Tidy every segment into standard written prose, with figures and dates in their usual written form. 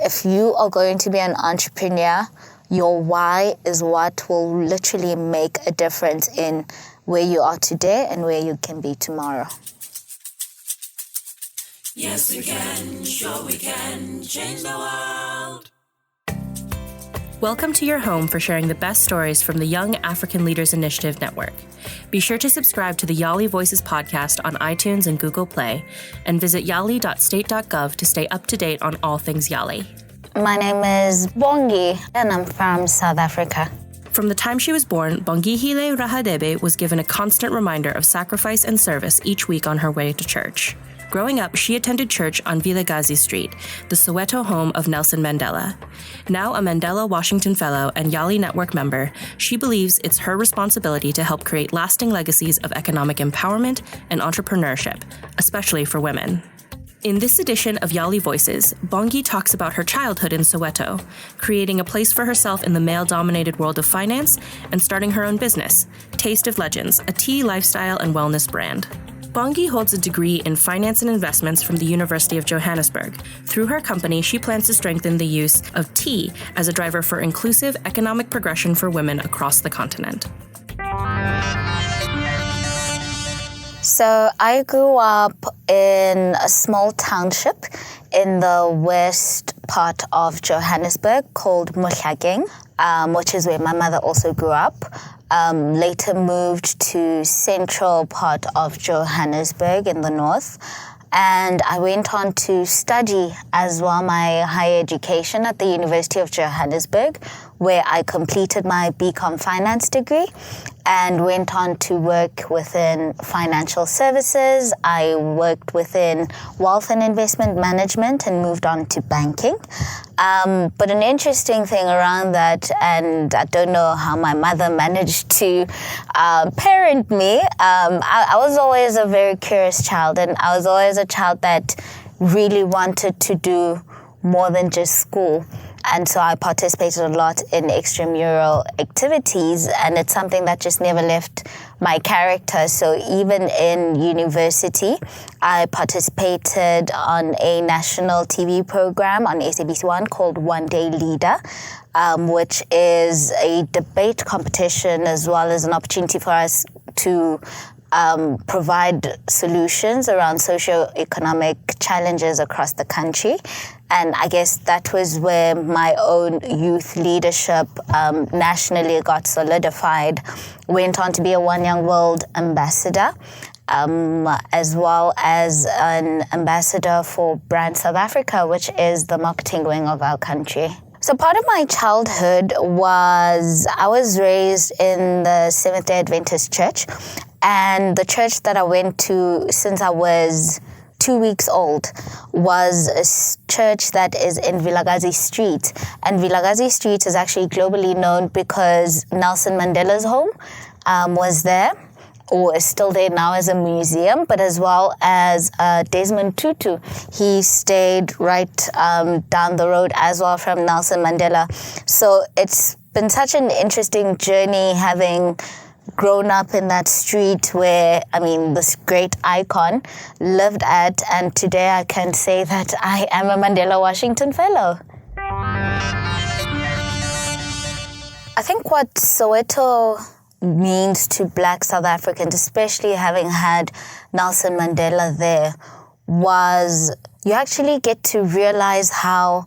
If you are going to be an entrepreneur, your why is what will literally make a difference in where you are today and where you can be tomorrow. Yes, we can, sure we can change the world. Welcome to your home for sharing the best stories from the Young African Leaders Initiative Network. Be sure to subscribe to the YALI Voices podcast on iTunes and Google Play, and visit yali.state.gov to stay up to date on all things YALI. My name is Bongi, and I'm from South Africa. From the time she was born, Bongekile Radebe was given a constant reminder of sacrifice and service each week on her way to church. Growing up, she attended church on Vilakazi Street, the Soweto home of Nelson Mandela. Now a Mandela Washington Fellow and YALI Network member, she believes it's her responsibility to help create lasting legacies of economic empowerment and entrepreneurship, especially for women. In this edition of YALI Voices, Bongi talks about her childhood in Soweto, creating a place for herself in the male-dominated world of finance, and starting her own business, Taste of Legends, a tea, lifestyle, and wellness brand. Bongi holds a degree in finance and investments from the University of Johannesburg. Through her company, she plans to strengthen the use of tea as a driver for inclusive economic progression for women across the continent. So I grew up in a small township in the west part of Johannesburg called Mohlakeng, which is where my mother also grew up. Later moved to central part of Johannesburg in the north. And I went on to study as well my higher education at the University of Johannesburg, where I completed my BCom finance degree and went on to work within financial services. I worked within wealth and investment management and moved on to banking. But an interesting thing around that, and I don't know how my mother managed to parent me, I was always a very curious child, and I was always a child that really wanted to do more than just school. And so I participated a lot in extramural activities, and it's something that just never left my character. So even in university, I participated on a national TV program on SABC1 called One Day Leader, which is a debate competition as well as an opportunity for us to provide solutions around socio-economic challenges across the country. And I guess that was where my own youth leadership nationally got solidified. Went on to be a One Young World ambassador, as well as an ambassador for Brand South Africa, which is the marketing wing of our country. So part of my childhood was I was raised in the Seventh-day Adventist church, and the church that I went to since I was 2 weeks old was a church that is in Vilakazi Street. And Vilakazi Street is actually globally known because Nelson Mandela's home was there, or is still there now as a museum, but as well as Desmond Tutu. He stayed right down the road as well from Nelson Mandela. So it's been such an interesting journey having grown up in that street where, this great icon lived at, and today I can say that I am a Mandela Washington Fellow. I think what Soweto means to Black South Africans, especially having had Nelson Mandela there, was you actually get to realize how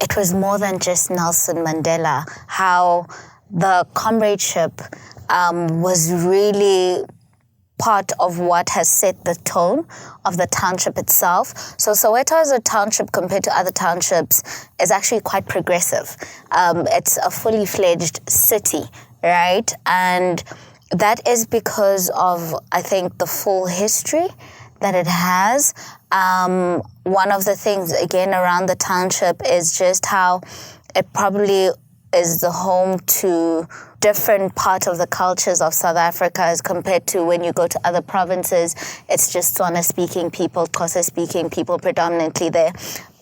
it was more than just Nelson Mandela, how the comradeship was really part of what has set the tone of the township itself. So Soweto as a township compared to other townships is actually quite progressive. It's a fully fledged city, right? And that is because of, I think, the full history that it has. One of the things, again, around the township is just how it probably is the home to different parts of the cultures of South Africa as compared to when you go to other provinces. It's just Tswana-speaking people, Xhosa-speaking people predominantly there.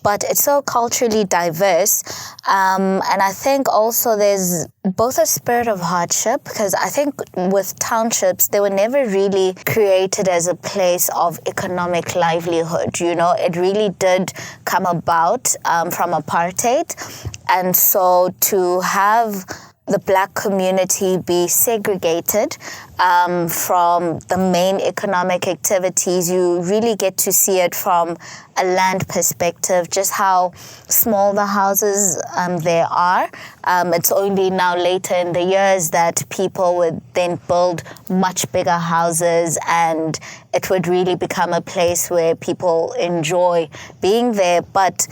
but it's so culturally diverse. And I think also there's both a spirit of hardship, because I think with townships, they were never really created as a place of economic livelihood. You know, it really did come about from apartheid. And so to have the Black community be segregated from the main economic activities, you really get to see it from a land perspective, just how small the houses there are. It's only now later in the years that people would then build much bigger houses, and it would really become a place where people enjoy being there. But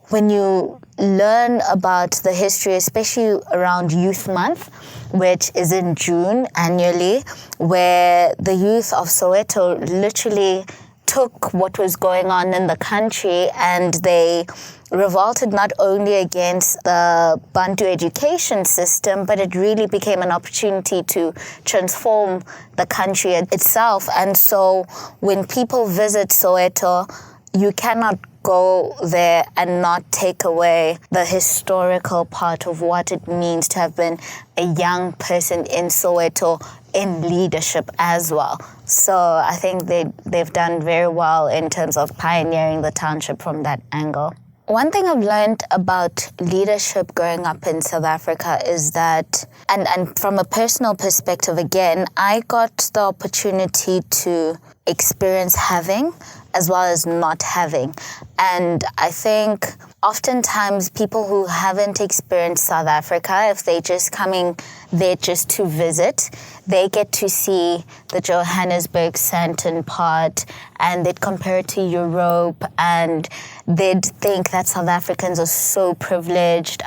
when you learn about the history, especially around Youth Month, which is in June annually, where the youth of Soweto literally took what was going on in the country and they revolted not only against the Bantu education system, but it really became an opportunity to transform the country itself. And so when people visit Soweto, you cannot go there and not take away the historical part of what it means to have been a young person in Soweto in leadership as well. So I think they've done very well in terms of pioneering the township from that angle. One thing I've learned about leadership growing up in South Africa is that, and from a personal perspective again, I got the opportunity to experience having as well as not having. And I think oftentimes people who haven't experienced South Africa, if they're just coming there just to visit, they get to see the Johannesburg Sandton part and they'd compare it to Europe and they'd think that South Africans are so privileged.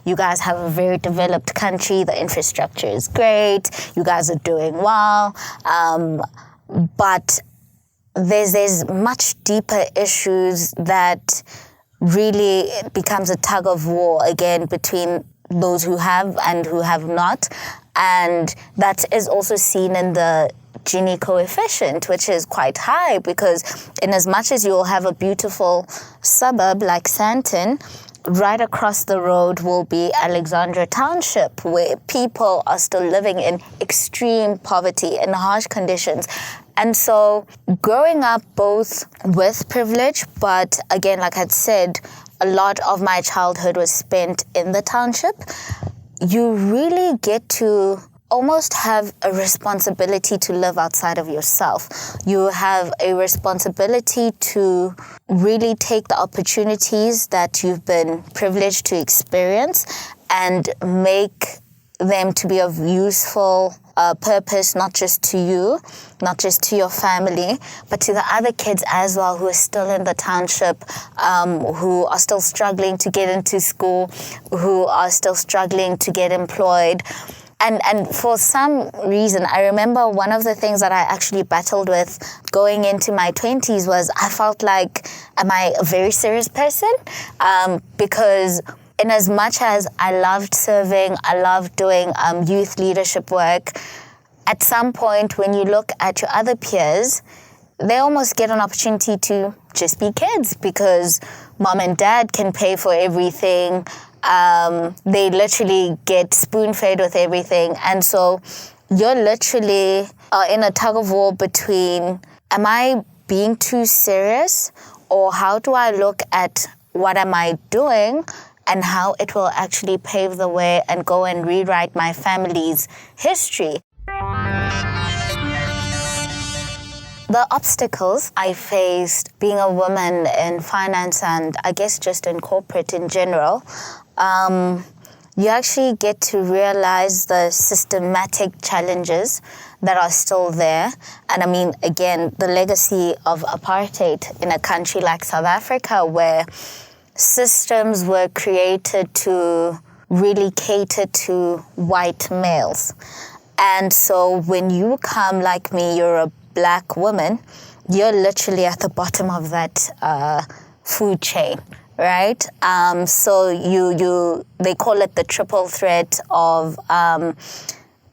You guys have a very developed country, the infrastructure is great, you guys are doing well. But there's much deeper issues that really becomes a tug of war again between those who have and who have not. And that is also seen in the Gini coefficient, which is quite high, because in as much as you'll have a beautiful suburb like Sandton, right across the road will be Alexandra Township, where people are still living in extreme poverty in harsh conditions. And so growing up both with privilege, but again, like I'd said, a lot of my childhood was spent in the township, you really get to almost have a responsibility to live outside of yourself. You have a responsibility to really take the opportunities that you've been privileged to experience and make them to be of useful purpose, not just to you, not just to your family, but to the other kids as well who are still in the township, who are still struggling to get into school, who are still struggling to get employed. And for some reason, I remember one of the things that I actually battled with going into my 20s was I felt like, am I a very serious person? Because in as much as I loved serving, I loved doing youth leadership work, at some point when you look at your other peers, they almost get an opportunity to just be kids because mom and dad can pay for everything. They literally get spoon-fed with everything. And so you're literally in a tug of war between, am I being too serious, or how do I look at what am I doing and how it will actually pave the way and go and rewrite my family's history. The obstacles I faced being a woman in finance and I guess just in corporate in general, you actually get to realize the systematic challenges that are still there. And I mean, again, the legacy of apartheid in a country like South Africa, where systems were created to really cater to white males. And so when you come like me, you're a black woman, you're literally at the bottom of that food chain, right? So they call it the triple threat of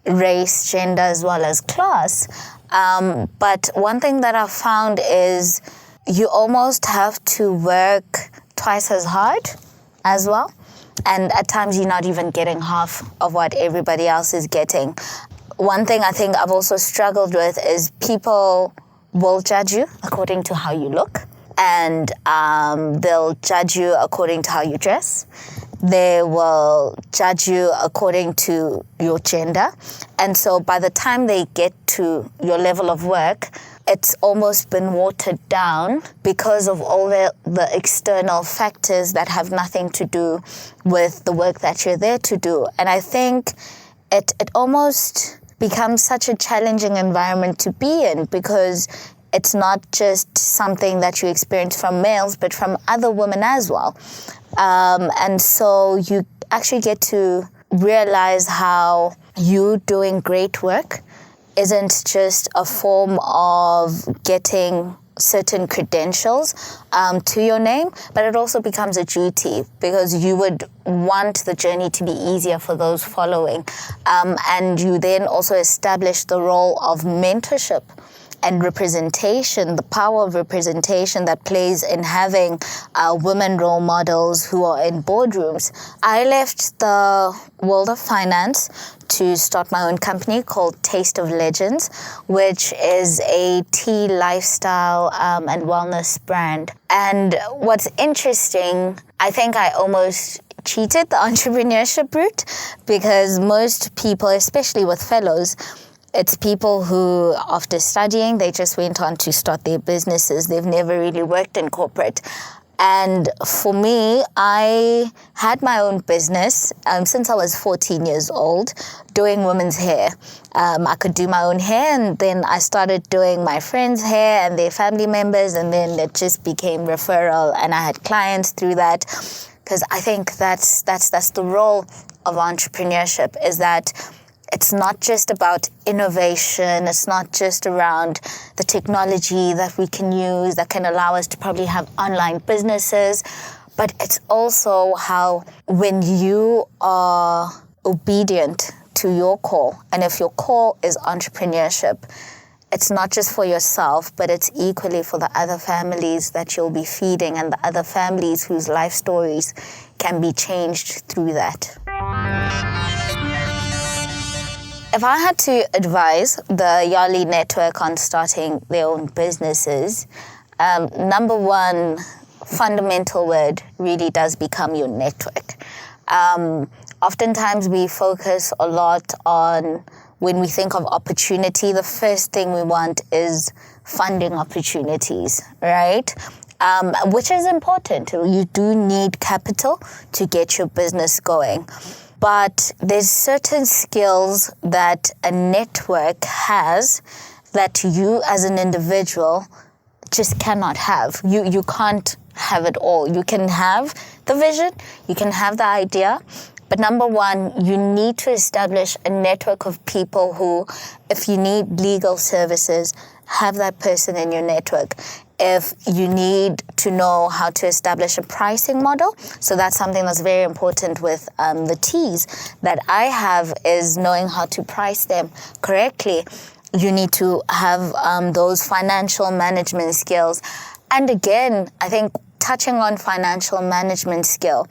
race, gender, as well as class. But one thing that I've found is you almost have to work twice as hard as well. And at times you're not even getting half of what everybody else is getting. One thing I think I've also struggled with is people will judge you according to how you look, and they'll judge you according to how you dress. They will judge you according to your gender. And so by the time they get to your level of work, it's almost been watered down because of all the external factors that have nothing to do with the work that you're there to do. And I think it almost becomes such a challenging environment to be in, because it's not just something that you experience from males, but from other women as well. And so you actually get to realize how you doing great work isn't just a form of getting certain credentials to your name, but it also becomes a duty, because you would want the journey to be easier for those following. And you then also establish the role of mentorship and representation, the power of representation that plays in having women role models who are in boardrooms. I left the world of finance to start my own company called Taste of Legends, which is a tea lifestyle and wellness brand. And what's interesting, I think I almost cheated the entrepreneurship route, because most people, especially with fellows, it's people who, after studying, they just went on to start their businesses. They've never really worked in corporate. And for me, I had my own business since I was 14 years old, doing women's hair. I could do my own hair, and then I started doing my friends' hair and their family members, and then it just became referral, and I had clients through that. Because I think that's the role of entrepreneurship, is that it's not just about innovation. It's not just around the technology that we can use that can allow us to probably have online businesses, but it's also how, when you are obedient to your call, and if your call is entrepreneurship, it's not just for yourself, but it's equally for the other families that you'll be feeding, and the other families whose life stories can be changed through that. If I had to advise the YALI network on starting their own businesses, number one fundamental word really does become your network. Oftentimes we focus a lot on, when we think of opportunity, the first thing we want is funding opportunities, right? Which is important. You do need capital to get your business going. But there's certain skills that a network has that you as an individual just cannot have. You can't have it all. You can have the vision, you can have the idea, but number one, you need to establish a network of people who, if you need legal services, have that person in your network. If you need to know how to establish a pricing model, so that's something that's very important with the teas that I have, is knowing how to price them correctly. You need to have those financial management skills. And again, I think touching on financial management skill,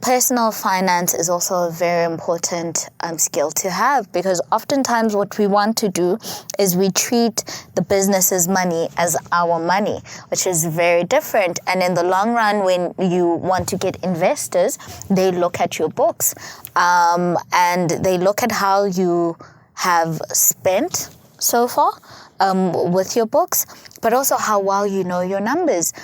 personal finance is also a very important skill to have, because oftentimes what we want to do is we treat the business's money as our money, which is very different. And in the long run, when you want to get investors, they look at your books and they look at how you have spent so far with your books, but also how well you know your numbers.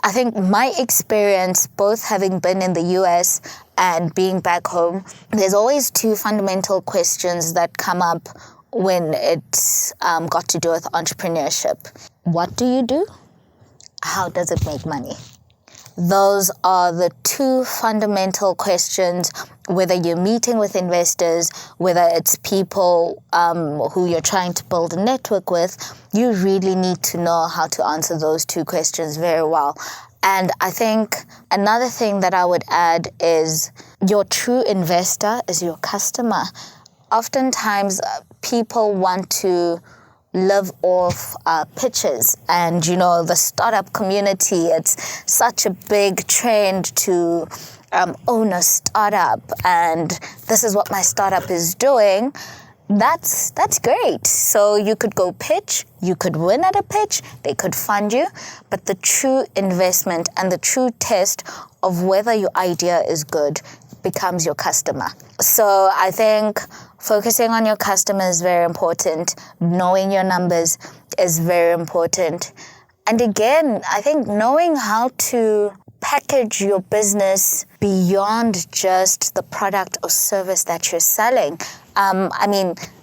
I think my experience, both having been in the US and being back home, there's always two fundamental questions that come up when it's got to do with entrepreneurship. What do you do? How does it make money? Those are the two fundamental questions, whether you're meeting with investors, whether it's people who you're trying to build a network with. You really need to know how to answer those two questions very well. And I think another thing that I would add is your true investor is your customer. Oftentimes, people want to live off pitches. And, the startup community, it's such a big trend to own a startup, and this is what my startup is doing. That's great. So you could go pitch, you could win at a pitch, they could fund you, but the true investment and the true test of whether your idea is good becomes your customer. So I think focusing on your customer is very important. Knowing your numbers is very important. And again, I think knowing how to package your business beyond just the product or service that you're selling.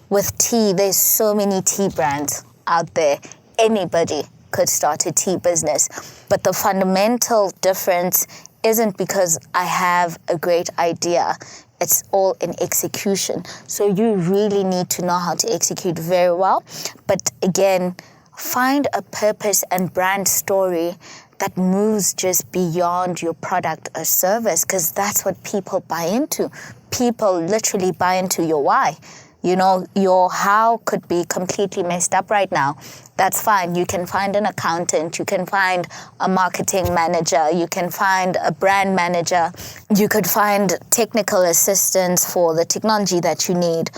With tea, there's so many tea brands out there. Anybody could start a tea business. But the fundamental difference isn't because I have a great idea. It's all in execution. So you really need to know how to execute very well. But again, find a purpose and brand story that moves just beyond your product or service, because that's what people buy into. People literally buy into your why. Your how could be completely messed up right now. That's fine. You can find an accountant. You can find a marketing manager. You can find a brand manager. You could find technical assistance for the technology that you need.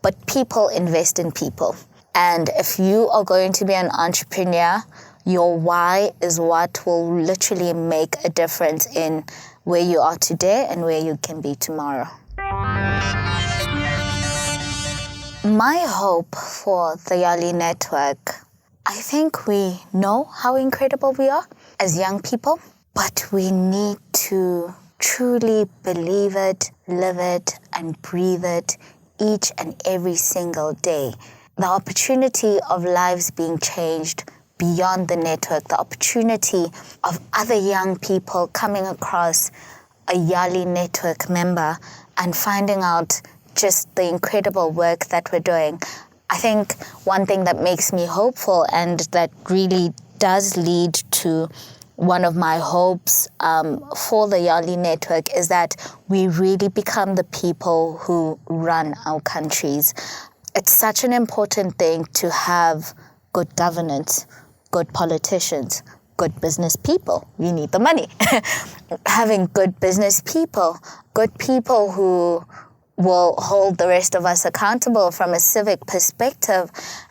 But people invest in people. And if you are going to be an entrepreneur, your why is what will literally make a difference in where you are today and where you can be tomorrow. My hope for the YALI network, I think we know how incredible we are as young people, but we need to truly believe it, live it, and breathe it each and every single day. The opportunity of lives being changed beyond the network, the opportunity of other young people coming across a YALI network member and finding out just the incredible work that we're doing. I think one thing that makes me hopeful and that really does lead to one of my hopes for the YALI network is that we really become the people who run our countries. It's such an important thing to have good governance, good politicians, good business people. We need the money. Having good business people, good people who will hold the rest of us accountable from a civic perspective.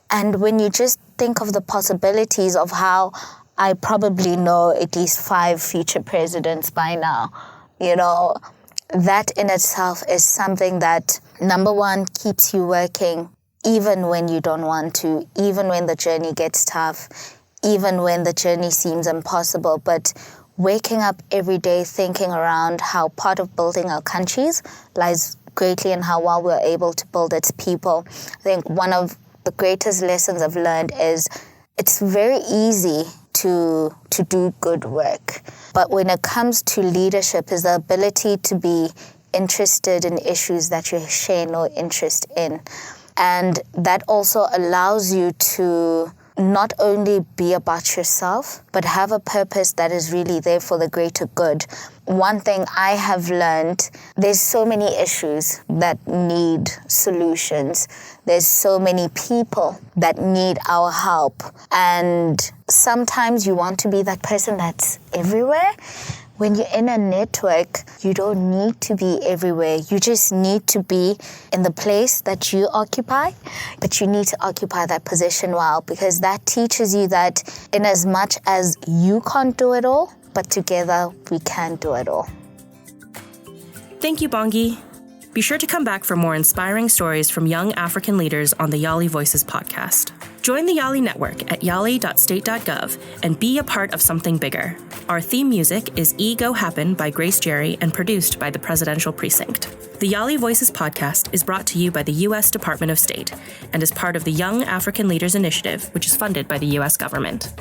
And when you just think of the possibilities of how I probably know at least 5 future presidents by now, that in itself is something that, number one, keeps you working even when you don't want to, even when the journey gets tough, even when the journey seems impossible. But waking up every day thinking around how part of building our countries lies greatly in how well we're able to build its people. I think one of the greatest lessons I've learned is it's very easy to do good work. But when it comes to leadership, is the ability to be interested in issues that you share no interest in. And that also allows you to not only be about yourself, but have a purpose that is really there for the greater good. One thing I have learned, there's so many issues that need solutions. There's so many people that need our help. And sometimes you want to be that person that's everywhere. When you're in a network, you don't need to be everywhere. You just need to be in the place that you occupy, but you need to occupy that position well, because that teaches you that in as much as you can't do it all, but together we can do it all. Thank you, Bongi. Be sure to come back for more inspiring stories from young African leaders on the YALI Voices podcast. Join the YALI network at yali.state.gov and be a part of something bigger. Our theme music is Go Happen by Grace Jerry and produced by the Presidential Precinct. The YALI Voices podcast is brought to you by the U.S. Department of State and is part of the Young African Leaders Initiative, which is funded by the U.S. government.